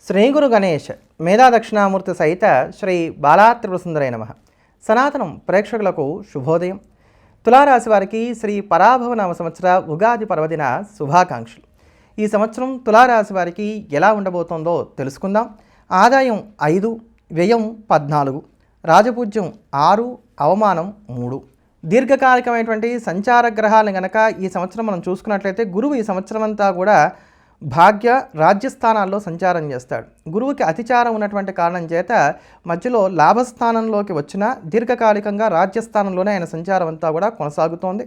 శ్రీ గురు గణేష్ మేధా దక్షిణామూర్తి సహిత శ్రీ బాలాత్రిపురసుందరై నమః. సనాతనం ప్రేక్షకులకు శుభోదయం. తులారాశి వారికి శ్రీ పరాభవ నామ సంవత్సర ఉగాది పర్వదిన శుభాకాంక్షలు. ఈ సంవత్సరం తులారాశి వారికి ఎలా ఉండబోతోందో తెలుసుకుందాం. ఆదాయం 5, వ్యయం 14, రాజపూజ్యం 6, అవమానం 3. దీర్ఘకాలికమైనటువంటి సంచార గ్రహాలను గనక ఈ సంవత్సరం మనం చూసుకున్నట్లయితే గురువు ఈ సంవత్సరం అంతా కూడా భాగ్య రాజ్యస్థానాల్లో సంచారం చేస్తాడు. గురువుకి అతిచారం ఉన్నటువంటి కారణం చేత మధ్యలో లాభస్థానంలోకి వచ్చిన దీర్ఘకాలికంగా రాజ్యస్థానంలోనే ఆయన సంచారం అంతా కూడా కొనసాగుతోంది.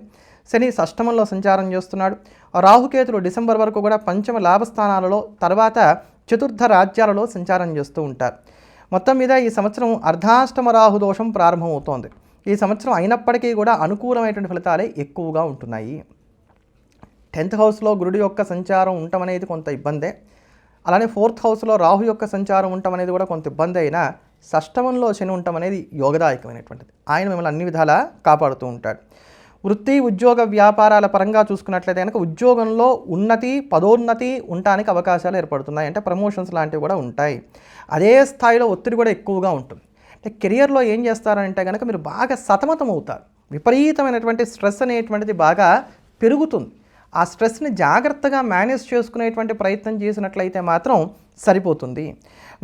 శని షష్టమంలో సంచారం చేస్తున్నాడు. రాహుకేతులు డిసెంబర్ వరకు కూడా పంచమ లాభస్థానాలలో తర్వాత చతుర్థ రాజ్యాలలో సంచారం చేస్తూ ఉంటారు. మొత్తం మీద ఈ సంవత్సరం అర్ధాష్టమ రాహు దోషం ప్రారంభమవుతోంది. ఈ సంవత్సరం అయినప్పటికీ కూడా అనుకూలమైనటువంటి ఫలితాలే ఎక్కువగా ఉంటున్నాయి. 10th హౌస్లో గురుడు యొక్క సంచారం ఉండటం అనేది కొంత ఇబ్బందే. అలానే 4th హౌస్లో రాహు యొక్క సంచారం ఉండటం అనేది కూడా కొంత ఇబ్బంది అయినా షష్టమంలో శని ఉండటం అనేది యోగదాయకమైనటువంటిది. ఆయన మిమ్మల్ని అన్ని విధాలా కాపాడుతూ ఉంటాడు. వృత్తి ఉద్యోగ వ్యాపారాల పరంగా చూసుకున్నట్లయితే కనుక ఉద్యోగంలో ఉన్నతి పదోన్నతి ఉండటానికి అవకాశాలు ఏర్పడుతున్నాయి. అంటే ప్రమోషన్స్ లాంటివి కూడా ఉంటాయి. అదే స్థాయిలో ఒత్తిడి కూడా ఎక్కువగా ఉంటుంది. అంటే కెరియర్లో ఏం చేస్తారంటే కనుక మీరు బాగా సతమతం అవుతారు. విపరీతమైనటువంటి స్ట్రెస్ అనేటువంటిది బాగా పెరుగుతుంది. ఆ స్ట్రెస్ని జాగ్రత్తగా మేనేజ్ చేసుకునేటువంటి ప్రయత్నం చేసినట్లయితే మాత్రం సరిపోతుంది.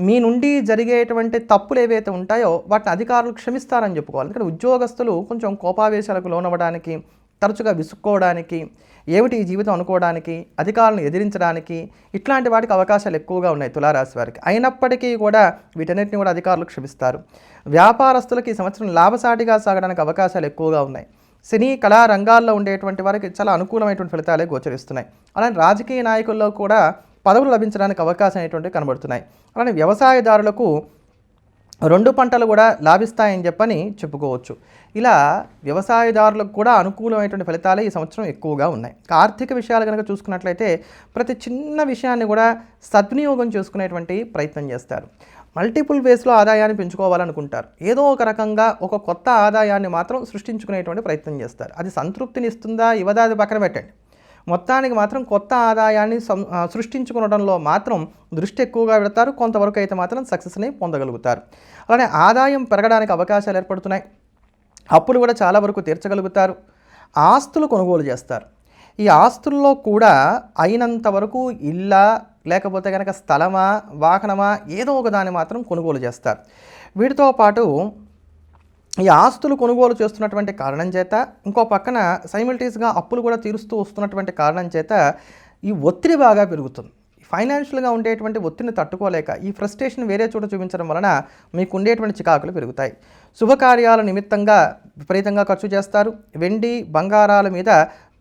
మీ నుండి జరిగేటువంటి తప్పులు ఏవైతే ఉంటాయో వాటిని అధికారులు క్షమిస్తారని చెప్పుకోవాలి. ఇక్కడ ఉద్యోగస్తులు కొంచెం కోపావేశాలకు లోనవ్వడానికి, తరచుగా విసుక్కోవడానికి, ఏమిటి ఈ జీవితం అనుకోవడానికి, అధికారులను ఎదిరించడానికి ఇట్లాంటి వాటికి అవకాశాలు ఎక్కువగా ఉన్నాయి తులారాశి వారికి. అయినప్పటికీ కూడా వీటన్నిటిని కూడా అధికారులు క్షమిస్తారు. వ్యాపారస్తులకి ఈ సంవత్సరం లాభసాటిగా సాగడానికి అవకాశాలు ఎక్కువగా ఉన్నాయి. సినీ కళా రంగాల్లో ఉండేటువంటి వారికి చాలా అనుకూలమైనటువంటి ఫలితాలే గోచరిస్తున్నాయి. అలానే రాజకీయ నాయకుల్లో కూడా పదవులు లభించడానికి అవకాశం అనేటువంటివి కనబడుతున్నాయి. అలానే వ్యవసాయదారులకు 2 పంటలు కూడా లాభిస్తాయని చెప్పని చెప్పుకోవచ్చు. ఇలా వ్యవసాయదారులకు కూడా అనుకూలమైనటువంటి ఫలితాలే ఈ సంవత్సరం ఎక్కువగా ఉన్నాయి. ఆర్థిక విషయాలు కనుక చూసుకున్నట్లయితే ప్రతి చిన్న విషయాన్ని కూడా సద్వినియోగం చేసుకునేటువంటి ప్రయత్నం చేస్తారు. మల్టిపుల్ వేస్లో ఆదాయాన్ని పెంచుకోవాలనుకుంటారు. ఏదో ఒక రకంగా ఒక కొత్త ఆదాయాన్ని మాత్రం సృష్టించుకునేటువంటి ప్రయత్నం చేస్తారు. అది సంతృప్తిని ఇస్తుందా ఇవ్వదా అది పక్కన పెట్టండి. మొత్తానికి మాత్రం కొత్త ఆదాయాన్ని సృష్టించుకోవడంలో మాత్రం దృష్టి ఎక్కువగా పెడతారు. కొంతవరకు అయితే మాత్రం సక్సెస్ని పొందగలుగుతారు. అలానే ఆదాయం పెరగడానికి అవకాశాలు ఏర్పడుతున్నాయి. అప్పులు కూడా చాలా వరకు తీర్చగలుగుతారు. ఆస్తులు కొనుగోలు చేస్తారు. ఈ ఆస్తుల్లో కూడా అయినంత వరకు ఇళ్ళ లేకపోతే కనుక స్థలమా వాహనమా ఏదో ఒక దాన్ని మాత్రం కొనుగోలు చేస్తారు. వీటితో పాటు ఈ ఆస్తులు కొనుగోలు చేస్తున్నటువంటి కారణం చేత ఇంకో పక్కన సైమల్టేనియస్గా అప్పులు కూడా తీరుస్తూ వస్తున్నటువంటి కారణం చేత ఈ ఒత్తిడి బాగా పెరుగుతుంది. ఫైనాన్షియల్గా ఉండేటువంటి ఒత్తిడిని తట్టుకోలేక ఈ ఫ్రస్ట్రేషన్ వేరే చోట చూపించడం వలన మీకు ఉండేటువంటి చికాకులు పెరుగుతాయి. శుభకార్యాల నిమిత్తంగా విపరీతంగా ఖర్చు చేస్తారు. వెండి బంగారాల మీద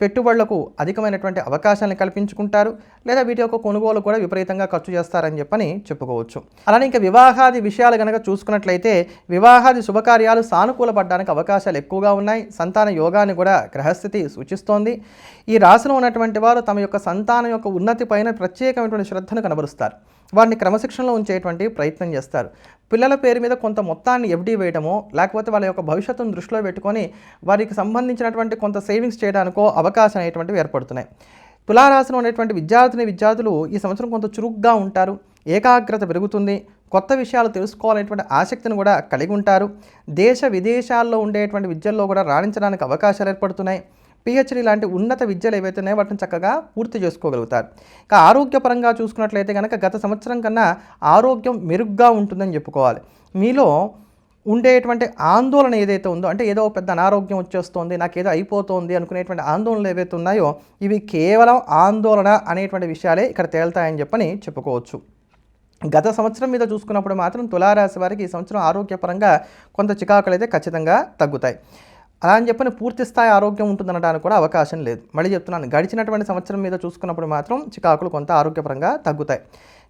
పెట్టుబడులకు అధికమైనటువంటి అవకాశాలను కల్పించుకుంటారు. లేదా వీటి యొక్క కొనుగోలు కూడా విపరీతంగా ఖర్చు చేస్తారని చెప్పని చెప్పుకోవచ్చు. అలానే ఇంకా వివాహాది విషయాలు కనుక చూసుకున్నట్లయితే వివాహాది శుభకార్యాలు సానుకూలపడడానికి అవకాశాలు ఎక్కువగా ఉన్నాయి. సంతాన యోగాన్ని కూడా గ్రహస్థితి సూచిస్తోంది. ఈ రాశిలో ఉన్నటువంటి వారు తమ యొక్క సంతానం యొక్క ఉన్నతి పైన ప్రత్యేకమైనటువంటి శ్రద్ధను కనబరుస్తారు. వారిని క్రమశిక్షణలో ఉంచేటువంటి ప్రయత్నం చేస్తారు. పిల్లల పేరు మీద కొంత మొత్తాన్ని ఎఫ్డీ వేయడమో లేకపోతే వాళ్ళ యొక్క భవిష్యత్తును దృష్టిలో పెట్టుకొని వారికి సంబంధించినటువంటి కొంత సేవింగ్స్ చేయడానికో అవకాశం అనేటువంటివి ఏర్పడుతున్నాయి. తులారాశిలో ఉండేటువంటి విద్యార్థులు ఈ సంవత్సరం కొంత చురుగ్గా ఉంటారు. ఏకాగ్రత పెరుగుతుంది. కొత్త విషయాలు తెలుసుకోవాలనేటువంటి ఆసక్తిని కూడా కలిగి ఉంటారు. దేశ విదేశాల్లో ఉండేటువంటి విద్యల్లో కూడా రాణించడానికి అవకాశాలు ఏర్పడుతున్నాయి. పిహెచ్డి లాంటి ఉన్నత విద్యలు ఏవైతే ఉన్నాయో వాటిని చక్కగా పూర్తి చేసుకోగలుగుతారు. ఇక ఆరోగ్యపరంగా చూసుకున్నట్లయితే కనుక గత సంవత్సరం కన్నా ఆరోగ్యం మెరుగ్గా ఉంటుందని చెప్పుకోవాలి. మీలో ఉండేటువంటి ఆందోళన ఏదైతే ఉందో అంటే ఏదో పెద్ద అనారోగ్యం వచ్చేస్తోంది నాకేదో అయిపోతుంది అనుకునేటువంటి ఆందోళనలు ఏవైతే ఉన్నాయో ఇవి కేవలం ఆందోళన అనేటువంటి విషయాలే ఇక్కడ తేలుతాయని చెప్పని చెప్పుకోవచ్చు. గత సంవత్సరం మీద చూసుకున్నప్పుడు మాత్రం తులారాశి వారికి ఈ సంవత్సరం ఆరోగ్యపరంగా కొంత చికాకులు అయితే ఖచ్చితంగా తగ్గుతాయి. అలా అని చెప్పని పూర్తి స్థాయి ఆరోగ్యం ఉంటుందనడానికి కూడా అవకాశం లేదు. మళ్ళీ చెప్తున్నాను, గడిచినటువంటి సంవత్సరం మీద చూసుకున్నప్పుడు మాత్రం చికాకులు కొంత ఆరోగ్యపరంగా తగ్గుతాయి.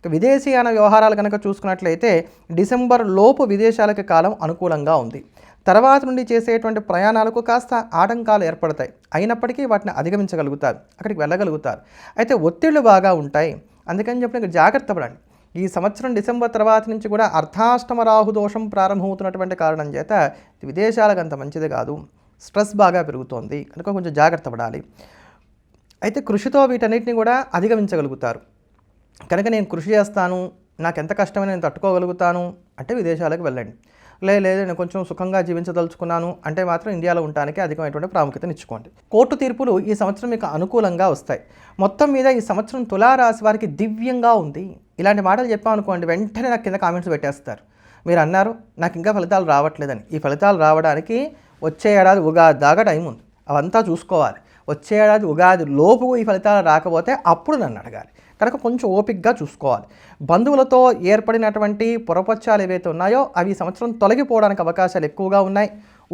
విదేశీయాన వ్యవహారాలు కనుక చూసుకున్నట్లయితే డిసెంబర్ లోపు విదేశాలకు కాలం అనుకూలంగా ఉంది. తర్వాత నుండి చేసేటువంటి ప్రయాణాలకు కాస్త ఆటంకాలు ఏర్పడతాయి. అయినప్పటికీ వాటిని అధిగమించగలుగుతారు, అక్కడికి వెళ్ళగలుగుతారు. అయితే ఒత్తిళ్లు బాగా ఉంటాయి. అందుకని చెప్పి జాగ్రత్త పడండి. ఈ సంవత్సరం డిసెంబర్ తర్వాత నుంచి కూడా అర్ధాష్టమ రాహు దోషం ప్రారంభమవుతున్నటువంటి కారణం చేత విదేశాలకు అంత మంచిది కాదు. స్ట్రెస్ బాగా పెరుగుతోంది కనుక కొంచెం జాగ్రత్త పడాలి. అయితే కృషితో వీటన్నిటిని కూడా అధిగమించగలుగుతారు. కనుక నేను కృషి చేస్తాను, నాకెంత కష్టమైనా నేను తట్టుకోగలుగుతాను అంటే విదేశాలకు వెళ్ళండి. లేదు నేను కొంచెం సుఖంగా జీవించదలుచుకున్నాను అంటే మాత్రం ఇండియాలో ఉండటానికి అధికమైనటువంటి ప్రాముఖ్యతనిచ్చుకోండి. కోర్టు తీర్పులు ఈ సంవత్సరం మీకు అనుకూలంగా వస్తాయి. మొత్తం మీద ఈ సంవత్సరం తులారాశి వారికి దివ్యంగా ఉంది. ఇలాంటి మాటలు చెప్పామనుకోండి, వెంటనే నాకు కింద కామెంట్స్ పెట్టేస్తారు. మీరు అన్నారు నాకు ఇంకా ఫలితాలు రావట్లేదని. ఈ ఫలితాలు రావడానికి వచ్చే ఏడాది ఉగాది దాకా టైం ఉంది. అవంతా చూసుకోవాలి. వచ్చే ఏడాది ఉగాది లోపు ఈ ఫలితాలు రాకపోతే అప్పుడు నన్ను అడగాలి. కనుక కొంచెం ఓపికగా చూసుకోవాలి. బంధువులతో ఏర్పడినటువంటి పొరపచ్చాలు ఏవైతే ఉన్నాయో అవి సంవత్సరం తొలగిపోవడానికి అవకాశాలు ఎక్కువగా ఉన్నాయి.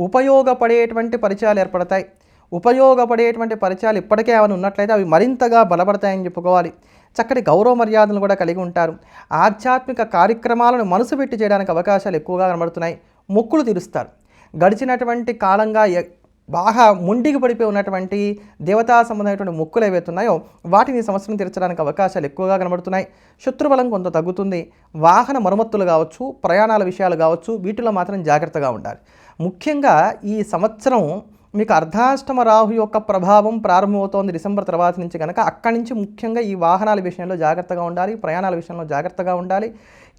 ఉపయోగపడేటువంటి పరిచయాలు ఏర్పడతాయి. ఉపయోగపడేటువంటి పరిచయాలు ఇప్పటికే ఏమైనా ఉన్నట్లయితే అవి మరింతగా బలపడతాయని చెప్పుకోవాలి. చక్కటి గౌరవ మర్యాదలను కూడా కలిగి ఉంటారు. ఆధ్యాత్మిక కార్యక్రమాలను మనసు పెట్టి చేయడానికి అవకాశాలు ఎక్కువగా కనబడుతున్నాయి. మొక్కులు తీరుస్తారు. గడిచినటువంటి కాలంగా బాగా మొండికి పడిపోయి ఉన్నటువంటి దేవతా సంబంధమైనటువంటి మొక్కులు ఏవైతే ఉన్నాయో వాటిని సంవత్సరం తీర్చడానికి అవకాశాలు ఎక్కువగా కనబడుతున్నాయి. శత్రుబలం కొంత తగ్గుతుంది. వాహన మరమ్మతులు కావచ్చు, ప్రయాణాల విషయాలు కావచ్చు, వీటిలో మాత్రం జాగ్రత్తగా ఉండాలి. ముఖ్యంగా ఈ సంవత్సరం మీకు అర్ధాష్టమ రాహు యొక్క ప్రభావం ప్రారంభమవుతోంది డిసెంబర్ తర్వాత నుంచి కనుక అక్కడి నుంచి ముఖ్యంగా ఈ వాహనాల విషయంలో జాగ్రత్తగా ఉండాలి, ప్రయాణాల విషయంలో జాగ్రత్తగా ఉండాలి.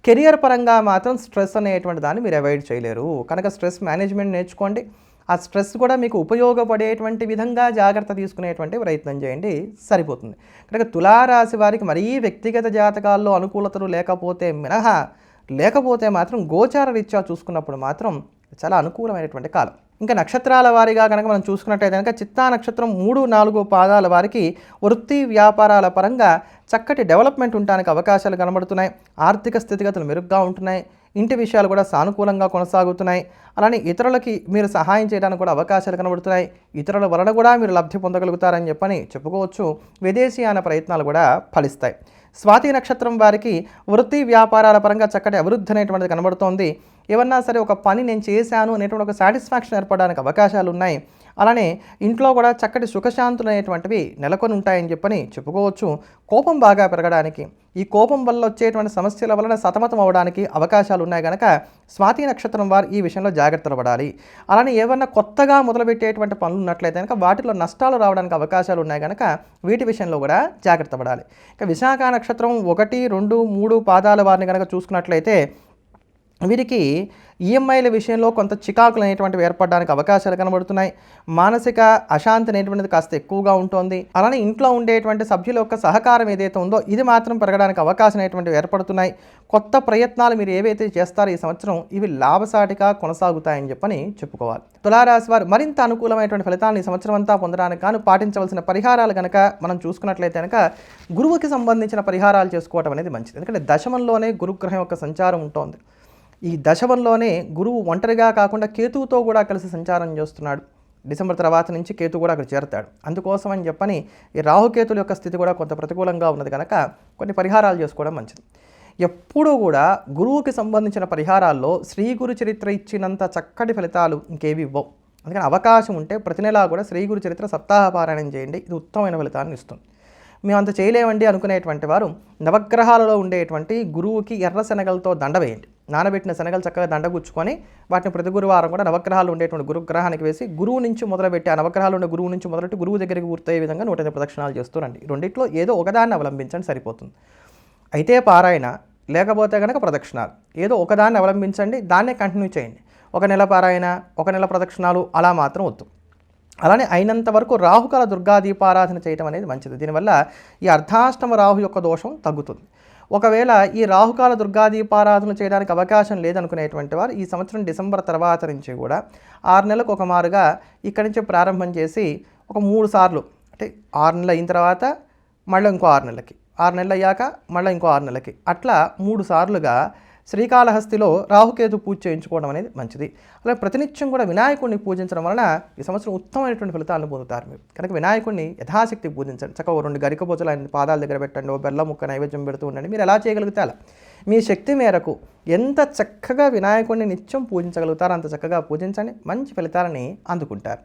కెరియర్ పరంగా మాత్రం స్ట్రెస్ అనేటువంటి దాన్ని మీరు అవాయిడ్ చేయలేరు. కనుక స్ట్రెస్ మేనేజ్మెంట్ నేర్చుకోండి. ఆ స్ట్రెస్ కూడా మీకు ఉపయోగపడేటువంటి విధంగా జాగ్రత్త తీసుకునేటువంటి ప్రయత్నం చేయండి, సరిపోతుంది. కనుక తులారాశి వారికి మరీ వ్యక్తిగత జాతకాల్లో అనుకూలతలు లేకపోతే మాత్రం గోచార రీత్యా చూసుకున్నప్పుడు మాత్రం చాలా అనుకూలమైనటువంటి కాలం. ఇంకా నక్షత్రాల వారీగా కనుక మనం చూసుకున్నట్టయితే కనుక చిత్తా నక్షత్రం 3-4 పాదాల వారికి వృత్తి వ్యాపారాల పరంగా చక్కటి డెవలప్మెంట్ ఉండడానికి అవకాశాలు కనబడుతున్నాయి. ఆర్థిక స్థితిగతులు మెరుగ్గా ఉంటున్నాయి. ఇంటి విషయాలు కూడా సానుకూలంగా కొనసాగుతున్నాయి. అలానే ఇతరులకి మీరు సహాయం చేయడానికి కూడా అవకాశాలు కనబడుతున్నాయి. ఇతరుల వలన కూడా మీరు లబ్ధి పొందగలుగుతారని చెప్పుకోవచ్చు. విదేశీయాన ప్రయత్నాలు కూడా ఫలిస్తాయి. స్వాతి నక్షత్రం వారికి వృత్తి వ్యాపారాల పరంగా చక్కటి అభివృద్ధి అనేటువంటిది కనబడుతోంది. ఏమన్నా సరే ఒక పని నేను చేశాను అనేటువంటి ఒక సాటిస్ఫాక్షన్ ఏర్పడడానికి అవకాశాలు ఉన్నాయి. అలానే ఇంట్లో కూడా చక్కటి సుఖశాంతులు అనేటువంటివి నెలకొని ఉంటాయని చెప్పుకోవచ్చు. కోపం బాగా పెరగడానికి, ఈ కోపం వల్ల వచ్చేటువంటి సమస్యల వలన సతమతం అవ్వడానికి అవకాశాలు ఉన్నాయి కనుక స్వాతి నక్షత్రం వారు ఈ విషయంలో జాగ్రత్తలు పడాలి. అలానే ఏమన్నా కొత్తగా మొదలుపెట్టేటువంటి పనులు ఉన్నట్లయితే కనుక వాటిలో నష్టాలు రావడానికి అవకాశాలు ఉన్నాయి కనుక వీటి విషయంలో కూడా జాగ్రత్త పడాలి. ఇక విశాఖ నక్షత్రం 1, 2, 3 పాదాల వారిని కనుక చూసుకున్నట్లయితే వీరికి ఈఎంఐల విషయంలో కొంత చికాకులు అనేటువంటివి ఏర్పడడానికి అవకాశాలు కనబడుతున్నాయి. మానసిక అశాంతి అనేటువంటిది కాస్త ఎక్కువగా ఉంటుంది. అలానే ఇంట్లో ఉండేటువంటి సభ్యుల యొక్క సహకారం ఏదైతే ఉందో ఇది మాత్రం పెరగడానికి అవకాశం అనేటువంటివి ఏర్పడుతున్నాయి. కొత్త ప్రయత్నాలు మీరు ఏవైతే చేస్తారో ఈ సంవత్సరం ఇవి లాభసాటిగా కొనసాగుతాయని చెప్పుకోవాలి. తులారాశి వారు మరింత అనుకూలమైనటువంటి ఫలితాలను ఈ సంవత్సరం అంతా పొందడానికి గాను పాటించవలసిన పరిహారాలు కనుక మనం చూసుకున్నట్లయితే కనుక గురువుకి సంబంధించిన పరిహారాలు చేసుకోవడం అనేది మంచిది. ఎందుకంటే దశమంలోనే గురుగ్రహం యొక్క సంచారం ఉంటుంది. ఈ దశమంలోనే గురువు ఒంటరిగా కాకుండా కేతువుతో కూడా కలిసి సంచారం చేస్తున్నాడు. డిసెంబర్ తర్వాత నుంచి కేతు కూడా అక్కడ చేరుతాడు. అందుకోసం అని ఈ రాహుకేతుల యొక్క స్థితి కూడా కొంత ప్రతికూలంగా ఉన్నది కనుక కొన్ని పరిహారాలు చేసుకోవడం మంచిది. ఎప్పుడూ కూడా గురువుకి సంబంధించిన పరిహారాల్లో శ్రీ గురు చరిత్ర ఇచ్చినంత చక్కటి ఫలితాలు ఇంకేవి ఇవ్వవు. అందుకని అవకాశం ఉంటే ప్రతి నెలా కూడా శ్రీ గురు చరిత్ర సప్తాహ పారాయణం చేయండి. ఇది ఉత్తమమైన ఫలితాన్ని ఇస్తుంది. మేము అంత చేయలేమండి అనుకునేటువంటి వారు నవగ్రహాలలో ఉండేటువంటి గురువుకి ఎర్ర శనగలతో దండ వేయండి. నానబెట్టిన శనగలు చక్కగా దండగుచ్చుకొని వాటిని ప్రతి గురువారం కూడా నవగ్రహాలు ఉండేటువంటి గురుగ్రహానికి వేసి గురువు నుంచి మొదలుపెట్టి ఆ నవగ్రహాలు ఉండే గురువు నుంచి మొదలెట్టి గురువు దగ్గరికి పూర్తయ్యే విధంగా 108 ప్రదక్షిణాలు చేస్తూరండి. రెండిట్లో ఏదో ఒకదాన్ని అవలంబించండి, సరిపోతుంది. అయితే పారాయణ లేకపోతే కనుక ప్రదక్షిణాలు ఏదో ఒకదాన్ని అవలంబించండి, దాన్నే కంటిన్యూ చేయండి. 1 నెల పారాయణ, 1 నెల ప్రదక్షిణాలు అలా మాత్రం వద్దు. అలానే అయినంత వరకు రాహుకాల దుర్గా దీపారాధన చేయడం అనేది మంచిది. దీనివల్ల ఈ అర్ధాష్టమ రాహు యొక్క దోషం తగ్గుతుంది. ఒకవేళ ఈ రాహుకాల దుర్గా దీపారాధన చేయడానికి అవకాశం లేదనుకునేటువంటి వారు ఈ సంవత్సరం డిసెంబర్ తర్వాత నుంచి కూడా 6 నెలలకు ఒక మారుగా ఇక్కడి నుంచి ప్రారంభం చేసి ఒక 3 సార్లు, అంటే 6 నెలలు అయిన తర్వాత మళ్ళీ ఇంకో 6 నెలలకి, 6 నెలలు అయ్యాక మళ్ళీ ఇంకో 6 నెలలకి, అట్లా 3 సార్లుగా శ్రీకాళహస్తిలో రాహుకేతు పూజ చేయించుకోవడం అనేది మంచిది. అలాగే ప్రతినిత్యం కూడా వినాయకుడిని పూజించడం వలన ఈ సంవత్సరం ఉత్తమమైనటువంటి ఫలితాలను పొందుతారు మీరు. కనుక వినాయకుడిని యథాశక్తి పూజించండి. చక్కగా 2 గరిక పూజలు ఆయన పాదాల దగ్గర పెట్టండి, బెల్లం ముక్క నైవేద్యం పెడుతూ ఉండండి. మీరు ఎలా చేయగలిగితే అలా మీ శక్తి మేరకు ఎంత చక్కగా వినాయకుడిని నిత్యం పూజించగలుగుతారో అంత చక్కగా పూజించండి, మంచి ఫలితాలని అందుకుంటారు.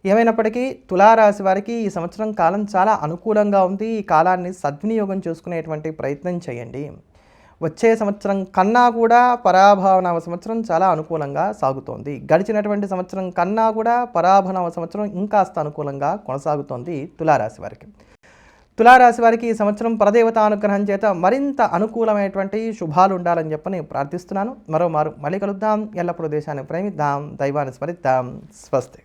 ఏమైనప్పటికీ తులారాశి వారికి ఈ సంవత్సరం కాలం చాలా అనుకూలంగా ఉంది. ఈ కాలాన్ని సద్వినియోగం చేసుకునేటువంటి ప్రయత్నం చేయండి. వచ్చే సంవత్సరం కన్నా కూడా పరాభవనవ సంవత్సరం చాలా అనుకూలంగా సాగుతోంది. గడిచినటువంటి సంవత్సరం కన్నా కూడా పరాభవనవ సంవత్సరం ఇంకాస్త అనుకూలంగా కొనసాగుతోంది తులారాశి వారికి. తులారాశి వారికి ఈ సంవత్సరం పరదేవత అనుగ్రహం చేత మరింత అనుకూలమైనటువంటి శుభాలు ఉండాలని చెప్పని ప్రార్థిస్తున్నాను. మరోమారు మళ్ళీ కలుద్దాం. ఎల్లప్పుడూ దేశాన్ని ప్రేమిద్దాం, దైవాన్ని స్మరిద్దాం. స్వస్తి.